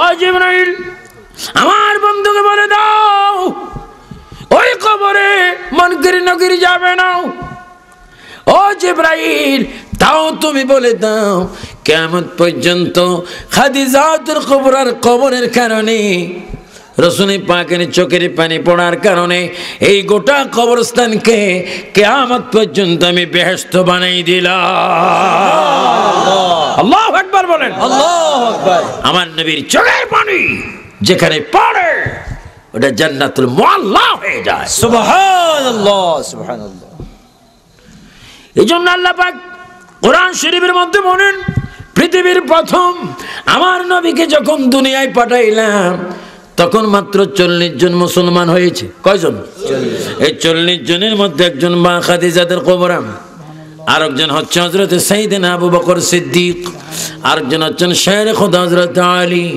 ও জিবরাইল আমার বন্ধুকে বলে দাও ওই কবরে মুনকির নকির যাবে না। ও জিবরাইল তাও তুমি বলে দাও কিয়ামত পর্যন্ত খাদিজাতুল কুবরার কবরের কারণে রাসূল পাকের চোখের পানি পড়ার কারণে এই গোটা কবরস্থানকে কিয়ামত পর্যন্ত আমি বেহেশত বানাই দিলাম। আল্লাহু আকবার বলেন। আল্লাহু আকবার। আমার নবীর চোখের পানি যেখানে পড়ে ওটা জান্নাতুল মুআল্লা হয়ে যায়। সুবহানাল্লাহ সুবহানাল্লাহ। এইজন্য আল্লাহ পাক কোরআন শরীফের মধ্যে বলেন পৃথিবীর প্রথম আমার নবীকে যখন দুনিয়ায় পাঠাইলাম তখন মাত্র 40 জন মুসলমান হয়েছে। কয়জন? 40। এই 40 জনের মধ্যে একজন মা খাদিজাতুল কুবরা, আরেকজন হচ্ছে হযরত সাইয়েদনা আবু বকর সিদ্দিক, আরেকজন হচ্ছেন শের খোদা হযরত আলী,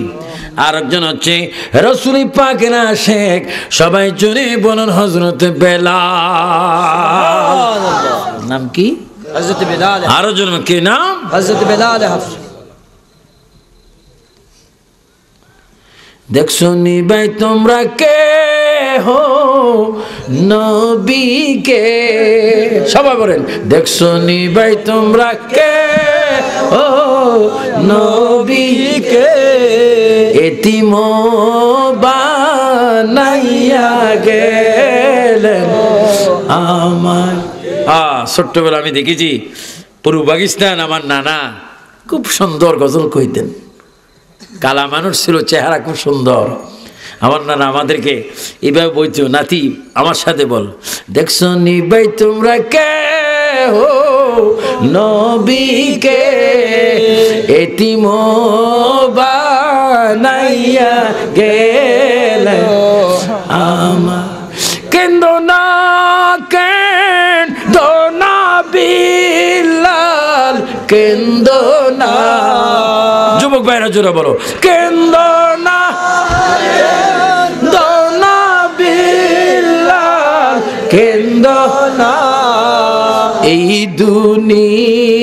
আরেকজন হচ্ছে রাসূল পাকের আশিক সবাই জুড়ে বলেন হযরত বেলাল। নাম কি? হযরত বেলাল। আরো জন কি নাম? হযরত বেলাল হাবশী। দেখছো নি ভাই তোমরা কে হো নবীকে, সবাই বলেন দেখছো নি ভাই তোমরা কে হো নবীকে, এতিম বানাইয়া গেলেন আমার। ছোট্টবেলা আমি দেখেছি পূর্ব পাকিস্তান আমার নানা খুব সুন্দর গজল কইতেন, কালা মানুষ ছিল, চেহারা খুব সুন্দর। আমার নানা আমাদেরকে এইভাবে বলতো, নাতি আমার সাথে বল, দেখছো নি ভাই তোমরা কে হো নবীকে, এতিম বানাইয়া গেলেন আমার। কেন্দো না কেন্দো না বিল্লাল, কেন্দো না। যুবক ভাইরা জোরে বলো, কেন্দো না কেন্দো না বিল্লাল, কেন্দো না। এই দুনিয়ায়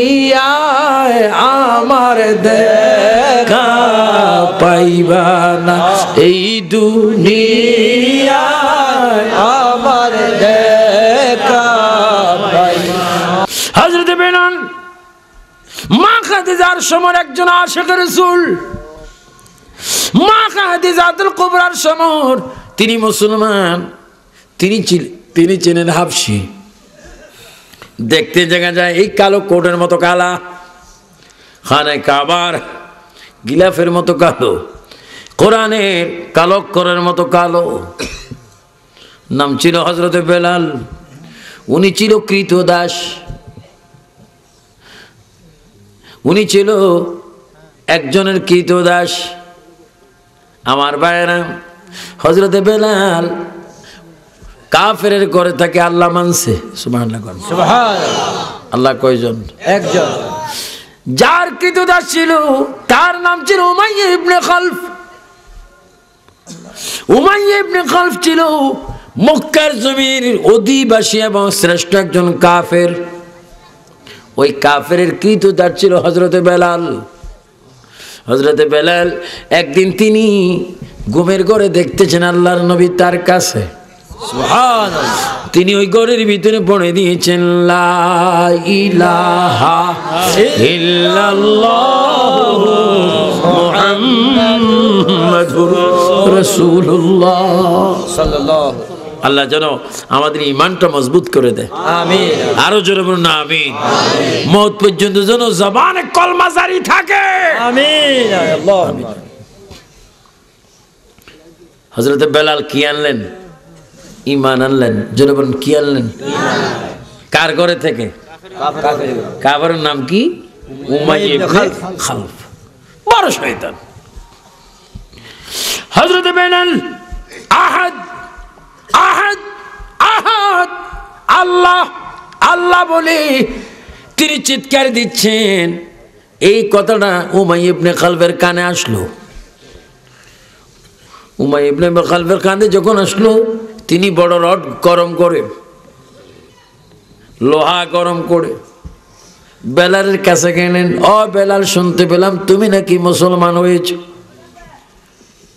আমার দেখা পাইবা না, এই দুনিয়ায় আমার দেখা পাইবা। হযরত বেলাল মা খাদিজার সময় একজন আশিক রাসূল, মা খাদিজাতুল কুবরার সময় তিনি মুসলমান, তিনি ছিলেন হাবশী। দেখতে দেখা যায় এই কালো কোটের মতো কালা, খানে কাবার গিলাফের মতো কালো, কোরআনের কালো অক্ষরের মতো কালো। নাম ছিল হযরত বেলাল। উনি ছিল কৃতদাস, উনি ছিল একজনের কৃতদাস। আমার ভাইয়েরা, হযরত বেলাল কাফেরের ঘরে থাকে আল্লাহ মানছে। সুবহানাল্লাহ সুবহানাল্লাহ। আল্লাহ কয়জন? একজন। যার কৃতদাস ছিল তার নাম ছিল উমাইয়া ইবনে খালফ। উমাইয়া ইবনে খালফ ছিল মক্কার জমির অধিবাসী এবং শ্রেষ্ঠ একজন কাফের। ওই কাফেরের কৃতদাস ছিল হযরত বেলাল। হযরত বেলাল একদিন তিনি ঘুমের ঘরে দেখতেছেন আল্লাহর নবী তার কাছে। সুবহানাল্লাহ। তিনি ওই ঘরের ভিতরে পড়ে দিয়েছেন লা ইলাহা ইল্লাল্লাহু মুহাম্মাদুর রাসূলুল্লাহ সাল্লাল্লাহু। আল্লাহ যেন আমাদের ঈমানটা মজবুত করে দেয়। আমিন। আরো জোরে বলুন আমিন। মওত পর্যন্ত যেন জবানে কলমা জারি থাকে। আমিন। আল্লাহ। হযরত বেলাল কি আনলেন? ঈমান আনলেন। জোরে বলুন কি আনলেন? কার ঘরে থেকে? কাফেরের নাম কি? উমাইয়া ইবনে খালফ। বড় শয়তান। হযরত বেলাল আহাদ আহাদ আহাদ আল্লাহ আল্লাহ বলে তিনি চিৎকার দিচ্ছেন। এই কথাটা উমাইয়া ইবনে খালফের কানে আসলো। উমাইয়া ইবনে খালফের কানে যখন আসলো, তিনি বড় রড গরম করে, লোহা গরম করে বেলালের কাছে গেলেন। ও বেলাল, শুনতে পেলাম তুমি নাকি মুসলমান হয়েছ।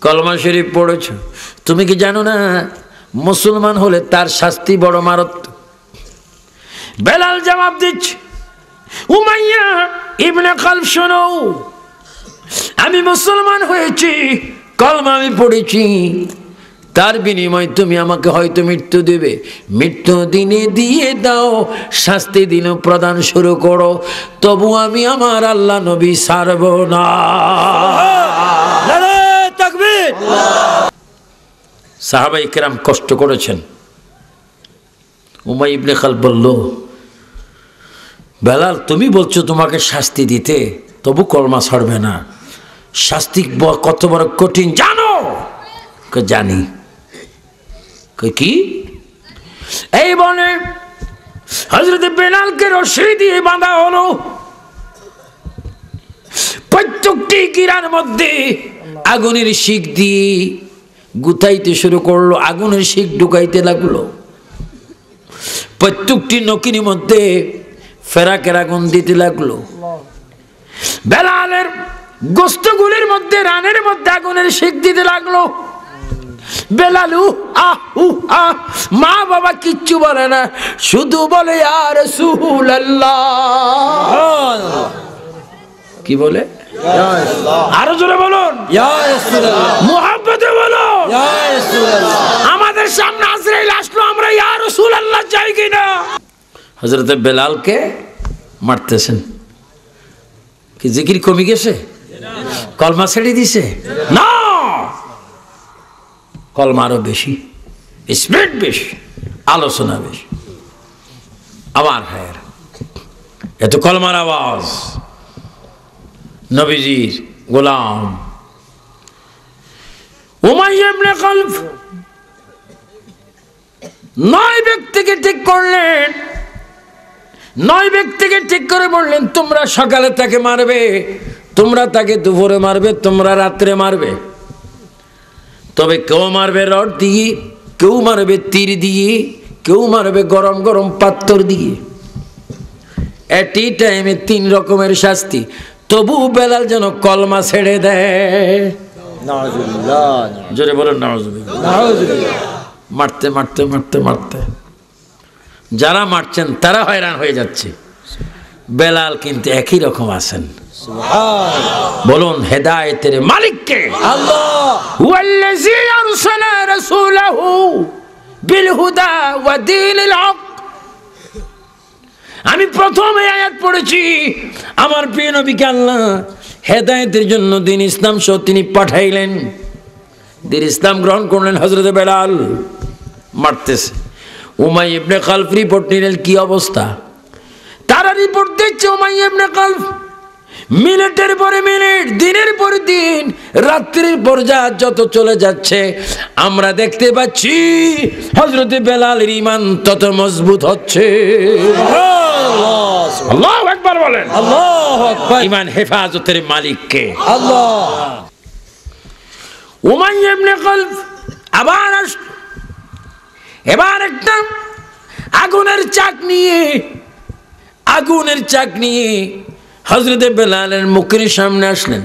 কলমা শরীফ পড়েছ, তুমি কি জানো না মুসলমান হলে তার শাস্তি বড় মারাত্মক? বেলাল জবাব দিচ্ছে, উমাইয়া ইবনে খালফ শোনো, আমি মুসলমান হয়েছি, কলমা আমি পড়েছি, তার বিনিময়ে তুমি আমাকে হয়তো মৃত্যু দেবে, মৃত্যু দিনে দিয়ে দাও, শাস্তি দিন প্রদান শুরু করো, তবু আমি আমার আল্লাহ নবী ছাড়ব না। নারায়ে তাকবীর। সাহাবায়ে কেরাম কষ্ট করেছেন। উমাইয়া ইবনে খালফ বলল, বেলাল তুমি বলছো তোমাকে শাস্তি দিতে, তবু কলমা ছাড়বে না, শাস্তি কত বড় কঠিন জানো? জানি। কি? এই বলে হযরত বেলালকে রশি দিয়ে বাঁধা হলো, প্রত্যেকটি গিরার মধ্যে আগুনের শিক দিয়ে গুতাইতে শুরু করলো, আগুনের শিক ঢুকাইতে লাগলো, প্রত্যেকটি নকির মধ্যে ফেরাকের আগুন দিতে লাগলো, বেলালের গোস্তগুলির মধ্যে রানের মধ্যে আগুনের শিক দিতে লাগলো। বেলালু মা বাবা কিচ্ছু বলে না, শুধু বলে ইয়া রাসূলুল্লাহ। কি বলে? আরো জোরে বলুন, ইয়া রাসূলুল্লাহ। মুহাব্বতে বলো, ইয়া রাসূলুল্লাহ। আমাদের সামনে আজরাইল আসলো, আমরা ইয়া রাসূলুল্লাহ চাই কিনা? হযরত বেলালকে মারতেছেন। কি জিকির কমে গেছে? কলমা ছেড়ে দিছে না, কলমা আরো বেশি, স্পিড বেশি, আলোচনা বেশি। আমার ভাইয়ের এত কলমার আওয়াজ, নবীজির গোলাম উমাইয়া ইবনে খালফ 9 ব্যক্তিকে ঠিক করলেন, 9 ব্যক্তিকে ঠিক করে বললেন, তোমরা সকালে তাকে মারবে, তোমরা তাকে দুপুরে মারবে, তোমরা রাত্রে মারবে, তবে কেউ মারবে রড দিয়ে, কেউ মারবে তীর দিয়ে, কেউ মারবে গরম গরম পাথর দিয়ে। এট এ টাইমে 3 রকমের শাস্তি। তবু বেলাল যেন কলমা ছেড়ে দেয়। নাউজুবিল্লাহ। জোরে বলেন নাউজুবিল্লাহ। নাউজুবিল্লাহ। মারতে মারতে মারতে মারতে যারা মারছেন তারা হয়রান হয়ে যাচ্ছে, বেলাল কিন্তু একই রকম আছেন। সুবহানাল্লাহ। বলুন হেদায়েতের মালিক কে? আল্লাহ। হুয়াল্লাযী আরসালা রাসূলাহু বিল হুদা ওয়া দীনিল হক। আমি প্রথমে আয়াত পড়েছি, আমার প্রিয় নবীকে আল্লাহ হেদায়েতের জন্য দ্বীন ইসলাম সহ তিনি পাঠাইলেন। দ্বীন ইসলাম গ্রহণ করলেন হযরত বেলাল। মারতেছে। উমাইয়া ইবনে খালফ রিপোর্ট নিলেন, কি অবস্থা? তারা রিপোর্ট দিচ্ছে উমাইয়া ইবনে খালফ মিনিটের পরে মিনিট, দিনের পর দিন, রাত্রির পর রাত যত চলে যাচ্ছে, আমরা দেখতে পাচ্ছি হযরত বেলালের ঈমান তত মজবুত হচ্ছে। আল্লাহু আকবার বলেন। আল্লাহু আকবার। ঈমান হেফাজতের মালিক কে? আল্লাহ। উমাইয়া ইবনে খালফ আবার এবার একটা আগুনের চাক নিয়ে হযরত বেলালের মুখের সামনে আসলেন।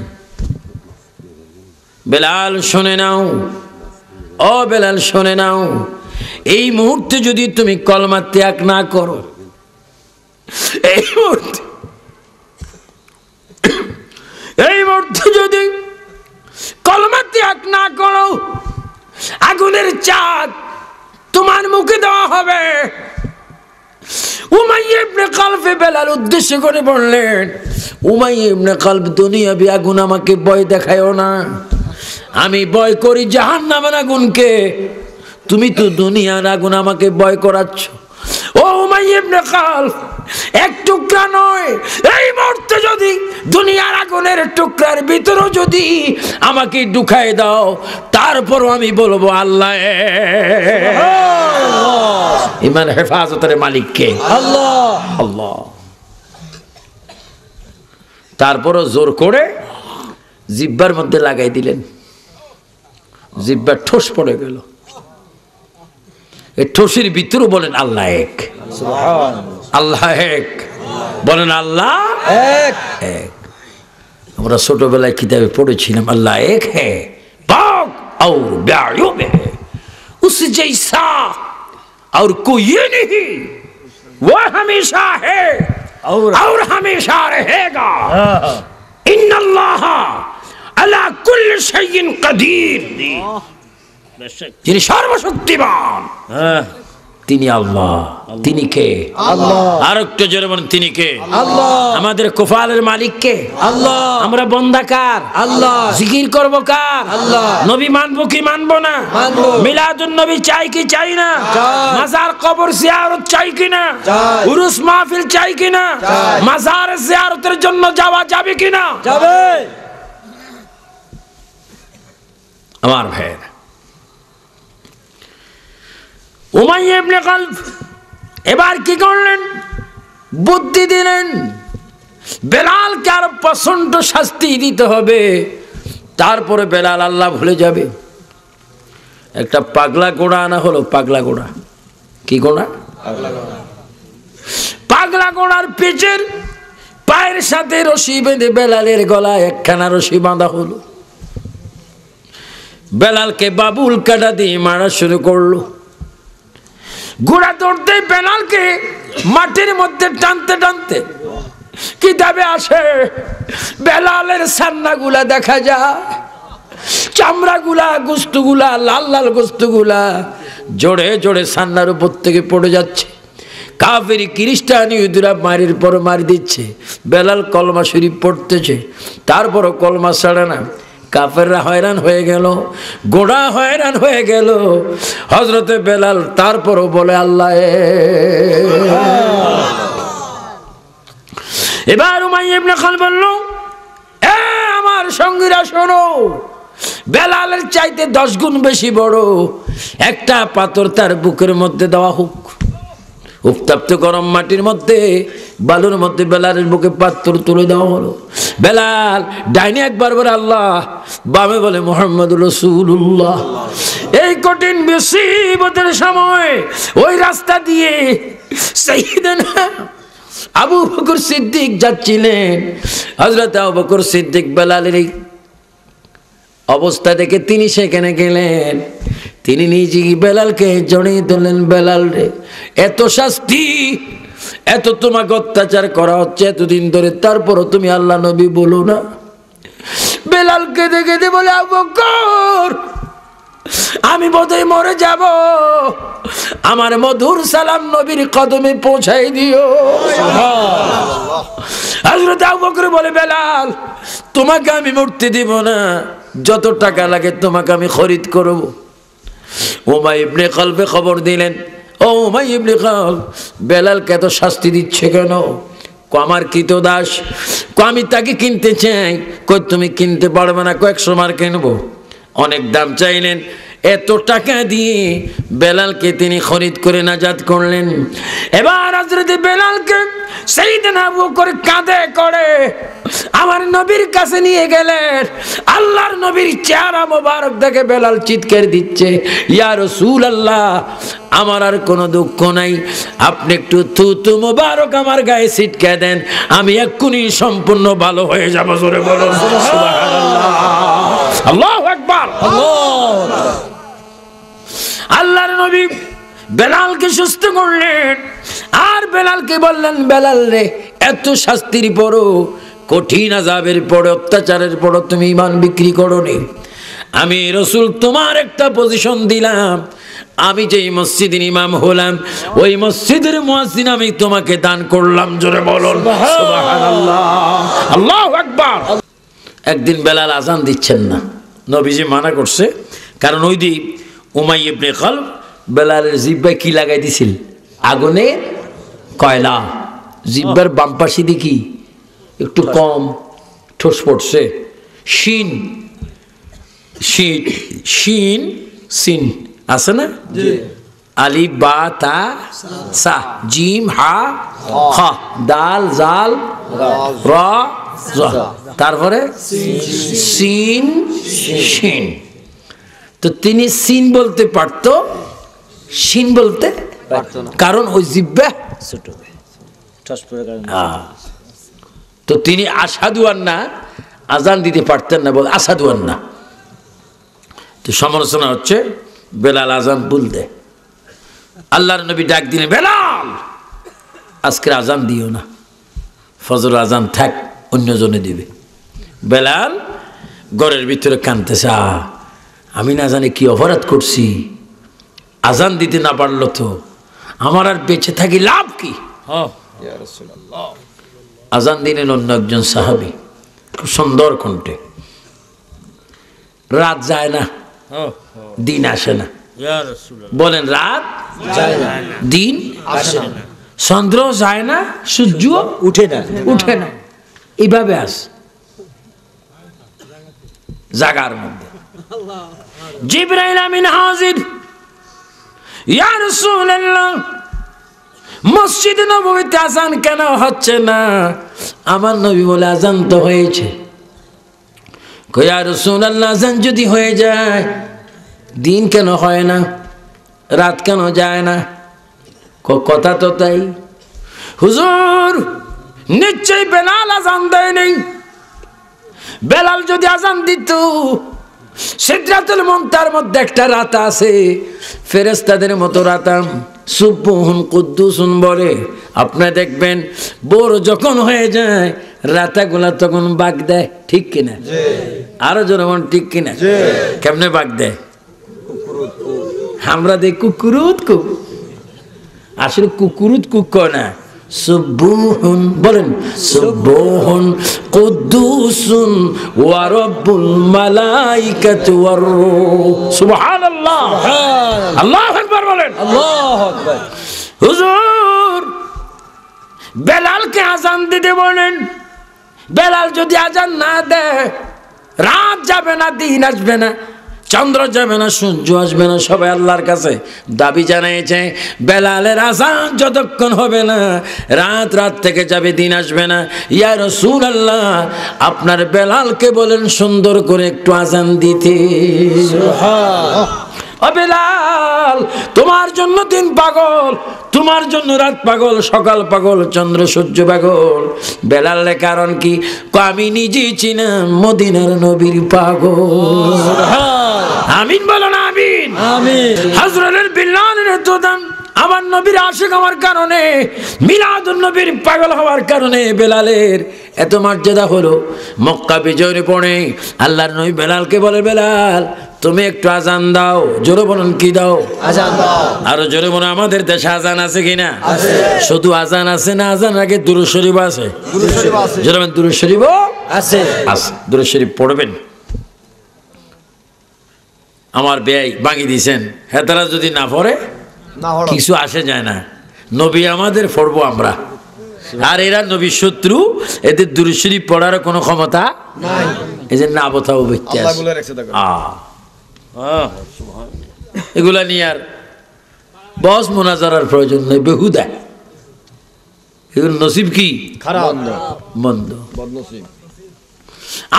বেলাল শুনে নাও, ও বেলাল শুনে নাও, এই মুহূর্তে যদি তুমি কলমা ত্যাগ না করো, এই মুহূর্তে যদি কলমা ত্যাগ না করো, আগুনের চাক তোমার মুখে দেওয়া হবে। উমাইয়া ইবনে খালফ বেলাল উদ্দেশ্য করে বললেন, উমাইয়া ইবনে খালফ, দুনিয়াবি আগুন আমাকে ভয় দেখায়ও না, আমি ভয় করি জাহান্নামের আগুনকে, তুমি তো দুনিয়ার আগুন আমাকে ভয় করাচ্ছ। ও উমাইয়া ইবনে খালফ, এক টুকরা নয়, এই মুহূর্তে যদি দুনিয়ার আগুনের টুকরার ভিতরেও যদি আমাকে ঢুকায় দাও, তারপরও আমি বলবো আল্লাহ। ঈমান হেফাজতের মালিক কে? আল্লাহ। আল্লাহ। তারপরও জোর করে জিহ্বার মধ্যে লাগাই দিলেন, জিহ্বার ঠোস পড়ে গেল। এই ঠোসের ভিতরেও বলেন আল্লাহ এক। সুবহানাল্লাহ। আল্লাহ এক বলেন, আল্লাহ এক। এক। আমরা ছোটবেলায় কিতাবে পড়েছিলাম আল্লাহ এক হ্যাঁ পাক और बेअयूब है, उस जैसा और कोई नहीं, वो हमेशा है और हमेशा रहेगा। इन्नल्लाह अला कुल्लि शैइन कदीर, যিনি সর্বশক্তিমান তিনি আল্লাহ। তিনি কে? আল্লাহ। আর একটু জোরে বলেন তিনি কে? আল্লাহ। আমাদের কোফালের মালিক কে? আল্লাহ। আমরা বন্দা কার? আল্লাহ। জিকির করব কার? আল্লাহ। নবী মানবো কি মানবো না? মানবো। মিলাদুন নবী চাই কি চাই না? চাই। মাজার কবর জিয়ারত চাই কি না? চাই। উরুস মাহফিল চাই কি না? চাই। মাজার জিয়ারতের জন্য যাওয়া যাবে কি না? যাবে। আমার ভাইয়েরা, উমাইয়া ইবনে খালফ এবার কি করলেন? বুদ্ধি দিলেন বেলালকে আরো প্রচন্ড শাস্তি দিতে হবে, তারপরে বেলাল আল্লাহ ভুলে যাবে। একটা পাগলা ঘোড়া আনা হলো। পাগলা ঘোড়া কি ঘোড়া? পাগলা ঘোড়ার পেটের পায়ের সাথে রশি বেঁধে বেলালের গলায় একখানা রশি বাঁধা হলো। বেলালকে বাবুল কাটা দিয়ে মারা শুরু করলো। ঘোড়া দৌড়তে বেলালকে মাটির মধ্যে টানতে টানতে কিতাবে আসে বেলালের সান্নাগুলা দেখা যায়, চামড়াগুলা গোস্তগুলা লাল লাল গোস্তগুলা জোড়ে জোড়ে সান্নার উপর থেকে পড়ে যাচ্ছে। কাফেরি খ্রিস্টান ইহুদিরা মারির পর মারি দিচ্ছে। বেলাল কলমা শরীফ পড়তেছে, তারপরও কলমা ছাড়ে না। কাফেররা হয়রান হয়ে গেল, গোড়া হয়রান হয়ে গেল। হযরতে বেলাল তারপরও বলে আল্লাহ। এবার উমাইয়া ইবনে খালফ বলল, এ আমার সঙ্গীরা শোনো, বেলালের চাইতে 10 গুণ বেশি বড় একটা পাথর তার বুকের মধ্যে দেওয়া হোক। উত্তপ্ত গরম মাটির মধ্যে বালুর মধ্যে বেলালের বুকে পাথর তুলে দেওয়া হলো। বেলাল ডাইনে একবার বলে আল্লাহ, বামে বলে মুহাম্মদুর রাসূলুল্লাহ। এই কঠিন মুসিবতের সময় ওই রাস্তা দিয়ে সাইয়েদনা আবু বকর সিদ্দিক যাচ্ছিলেন। হযরত আবু বকর সিদ্দিক বেলালের এই অবস্থা দেখে তিনি সেখানে গেলেন। তিনি নিজে বেলালকে জড়িয়ে ধরলেন। বেলাল রে, এত শাস্তি, এত তোমাকে অত্যাচার করা হচ্ছে এতদিন ধরে, তারপরও তুমি আল্লাহ নবী বলো না। বেলালকে দেখে দে বলে আবু বকর, আমি বোধহয় মরে যাব, আমার মধুর সালাম নবীর কদমে পৌঁছাই দিও। হযরত আবু বকর বলে বেলাল, তোমাকে আমি মরতে দিব না, যত টাকা লাগে তোমাকে আমি খরিদ করব। উমাইয়া ইবনে খালফে খবর দিলেন, ও উমাইয়া ইবনে খালফ, বেলালকে এত শাস্তি দিচ্ছে কেন? আমার কৃতদাস, আমি তাকে কিনতে চাই। কই তুমি কিনতে পারবে না, 100 মার কিনবো। অনেক দাম চাইলেন, এত টাকা দিয়ে বেলালকে তিনি খরিদ করে নাজাত করলেন। এবার হযরত বেলালকে সাইয়েদনা আবু বকর কাঁধে করে আমার নবীর কাছে নিয়ে গেলেন। আল্লাহর নবীর চেহারা মোবারক দেখে বেলাল চিৎকার দিচ্ছে, ইয়া রাসূলুল্লাহ, আমার আর কোনো দুঃখ নাই, আপনি একটু থুতু মোবারক আমার গায়ে ছিটকে দেন, আমি এক্ষুনি সম্পূর্ণ ভালো হয়ে যাব। জোরে বলুন সুবহানাল্লাহ, আল্লাহু আকবার। আল্লাহর নবী বেলালকে সুস্থ করলেন। আর বেলালকে বললেন, বেলাল রে, এত শাস্তির পরও, কঠিন আযাবের পরে, অত্যাচারের পরও তুমি ঈমান বিক্রি করোনি। আমি রাসূল তোমার একটা পজিশন দিলাম, আমি যেই মসজিদের ইমাম হলাম ওই মসজিদের মুয়াজ্জিন আমি তোমাকে দান করলাম। জোরে বলুন সুবহানাল্লাহ, আল্লাহু আকবার। একদিন বেলাল আজান দিচ্ছেন না, নবীজি মানা করছে, কারণ ওই দিন উমাইয়া ইবনে খালফ বেলালের জিহ্বায় কি লাগাই দিছিল? আগুনে কয়লা। জিহ্বার বাম পাশে দেখি একটু কম ঠোস পড়ছে। শিন শিন শিন সিন আছে না? আলিফ বা তা সা, জিম হা খা, দাল জাল র জ, তারপরে সিন শিন। তো তিনি সিন বলতে পারত, শিন বলতে পারত না, কারণ ওই জিহ্বা ছোট। তো তিনি আসাদু আন্না আজান দিতে পারতেন না, বল আসাদু আন্না। তো সমালোচনা হচ্ছে বেলাল আজান ভুল দেয়। আল্লাহর নবী ডাক দিলেন, বেলাল আজকে আজান দিও না, ফজর আজান থাক, অন্যজনে দিবে। বেলাল ঘরের ভিতরে কাঁদতেছে, আমি না জানি কি অপরাধ করছি, আজান দিতে না পারলো তো আমার আর বেঁচে থাকি লাভ কি। আজান দিলেন অন্য একজন সাহাবী, খুব সুন্দর কণ্ঠে, রাত যায় না, দিন আসে না। বলেন, রাত যায় না, দিন আসে না, চন্দ্র যায় না, সূর্য উঠে না, উঠে না, এইভাবে আস জাগার মধ্যে। জিবরাইল আমিন হাজির, ইয়া রাসূলুল্লাহ মসজিদ নববীতে আজান কেন হচ্ছে না? আমার নবী বলে, আজান তো হয়েছে। কই ইয়া রাসূলুল্লাহ, আজান যদি হয়ে যায় দিন কেন হয় না, রাত কেন যায় না? কথা তো তাই। হুজুর নিশ্চয়ই বেলাল আজান দেয় নেই। বেলাল যদি আজান দিত, সিদরাতুল মুনতাহার মধ্যে একটা রাত আছে, ফেরেশতাদের মতো রাতাম, সুবহুন কুদ্দুসুন বলে। আপনি দেখবেন ভোর যখন হয়ে যায় রাতাগুলা তখন বাগ দেয়, ঠিক কিনা? আরো জোরে বলেন, ঠিক কিনা? কেমনে বাগ দেয়? আমরা দেখ কুকুরুত কুক, আসলে কুকুরুত কুক কয় না, সুবহুন বলেন, সুবহুন কুদ্দুসুন ওয়া রাব্বুল মালাইকাতি ওয়ার রূহ। সুবহানাল্লাহ, আল্লাহু আকবার বলেন, আল্লাহু আকবার। হুজুর বেলালকে আজান দিতে বলেন। বেলাল যদি আজান না দেয়, রাত যাবে না, দিন আসবে না, চন্দ্র যাবে না, সূর্য আসবে না। সবাই আল্লাহর কাছে দাবি জানিয়েছে, বেলালের আজান যতক্ষণ হবে না রাত থেকে যাবে, দিন আসবে না। ইয়া রাসূলুল্লাহ, আপনার বেলালকে বলেন সুন্দর করে একটু আজান দিতে। ও বেলাল, তোমার জন্য দিন পাগল, তোমার জন্য রাত পাগল, সকাল পাগল, চন্দ্র সূর্য পাগল। বেলালের কারণ কি? আমি নিজেই চিনাম মদিনার নবীর পাগল। আমিন বলো না, আমিন। আমিন। হযরতুল বিলালের তো দাম আমার নবীর আশিক হওয়ার কারণে, মিলাদুন নবীর পাগল হওয়ার কারণে বেলালের এত মর্যাদা হলো। মক্কা বিজয়ের পরে আল্লাহর নবী বেলালকে বলে, বেলাল তুমি একটু আজান দাও। জোরে বলুন, কি দাও? আজান দাও। আরো জোরে বলুন, আমাদের দেশে আজান আছে কিনা? আছে। শুধু আজান আছে না, আজান আগে দুরূদ শরীফ আছে। দুরূদ শরীফ আছে। জোরে বলুন, দুরূদ শরীফ আছে। আছে। দুরূদ শরীফ পড়বেন। আমার ব্যয় বাঙি দিয়েছেন, হ্যাঁ তারা যদি না পড়ে কিছু আসে যায় না। নবী আমাদের পড়বো আমরা, আর এরা নবীর শত্রু, এদের দুরূদ শরীফ পড়ার কোনো ক্ষমতা নাই। এই যে না বোথাও বইতে আল্লাহ বলে রাখছে দেখো। এগুলা নিয়ে আর বস মোনাজারার প্রয়োজন নেই, বেহুদা। এগুলো নসিব কি? খারাপ, মন্দ। বদনসিব।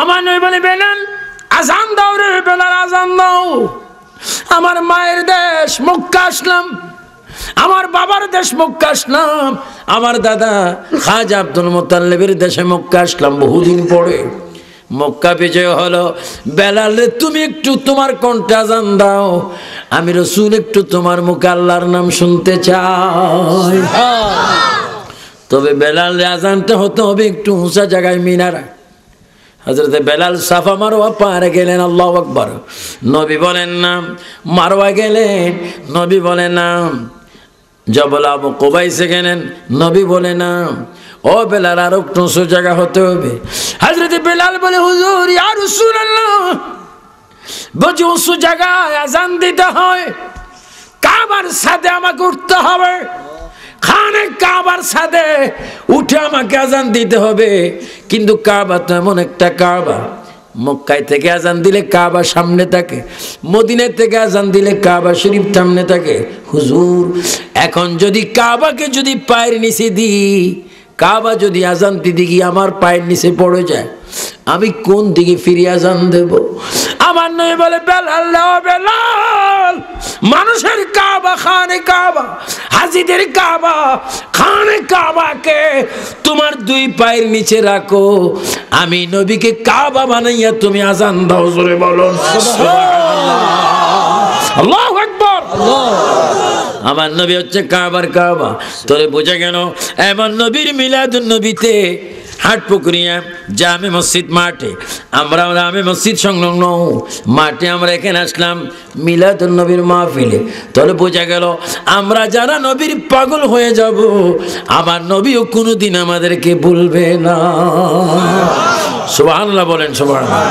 আমার নবী বলে, বেলাল আজান দাও রে, বেলাল আজান দাও। আমার মায়ের দেশ মক্কা আসলাম, আমার বাবার দেশ মক্কা আসলাম, আমার দাদা খাজা আব্দুল মুত্তালিবের দেশে মক্কা আসলাম বহুদিন পরে। মক্কা বিজয় হলো, বেলাল তুমি একটু তোমার কণ্ঠে আজান দাও, আমি রাসূল একটু তোমার মুখে আল্লাহর নাম শুনতে চাই। তবে বেলাল আজানটা হতে হবে একটু উঁচা জায়গায়, মিনারা। হযরত বেলাল সাফা মারওয়া পারে গেলেন, আল্লাহু আকবার। নবী বলেন না, মারওয়া গেলেন, নবী বলেন না, জবল আবু কুবাইসে গেলেন, নবী বলে না, ও বেলাল আর একটু উঁচু জায়গা হতে হবে। হযরত বেলাল বলে, হুজুর ইয়া রাসূলুল্লাহ, বুঝি উঁচু জায়গায় আজান দিতে হয়, কাবার ছাদে আমাকে উঠতে হবে, খানে কাবার ছাদে উঠে আমাকে আজান দিতে হবে। কিন্তু কাবা তো এমন একটা কাবা, মক্কায় থেকে আজান দিলে কাবা সামনে থাকে, মদিনা থেকে আজান দিলে কাবা শরীফ সামনে থাকে। হুজুর এখন যদি কাবাকে যদি পায়ের নিচে দিই, কাবা যদি আজান দিতে গিয়ে আমার পায়ের নিচে পড়ে যায়, আমি কোন দিকে ফিরে আজান দেব? আমার নবী বলে, বেলাল বেলাল মানুষের কাবা, খানে কাবা, হাজিদের কাবা, খানে কাবাকে তোমার দুই পায়ের নিচে রাখো, আমি নবীকে কাবা বানাইয়া তুমি আজান দাও, জোরে বলুন আল্লাহু আকবার। আমার নবী হচ্ছে কাবার কাবা। তোরে বোঝা গেল এমন নবীর মিলাদুন নবীতে হাটপুকুরিয়া জামে মসজিদ মাঠে, আমরা জামে মসজিদ সংলগ্ন মাঠে আমরা এখানে আসলাম মিলাদুন নবীর মাহফিলে। তাহলে বোঝা গেল আমরা যারা নবীর পাগল হয়ে যাব, আমার নবীও কোনোদিন আমাদেরকে ভুলবে না। সুবহানাল্লাহ বলেন, সুবহানাল্লাহ।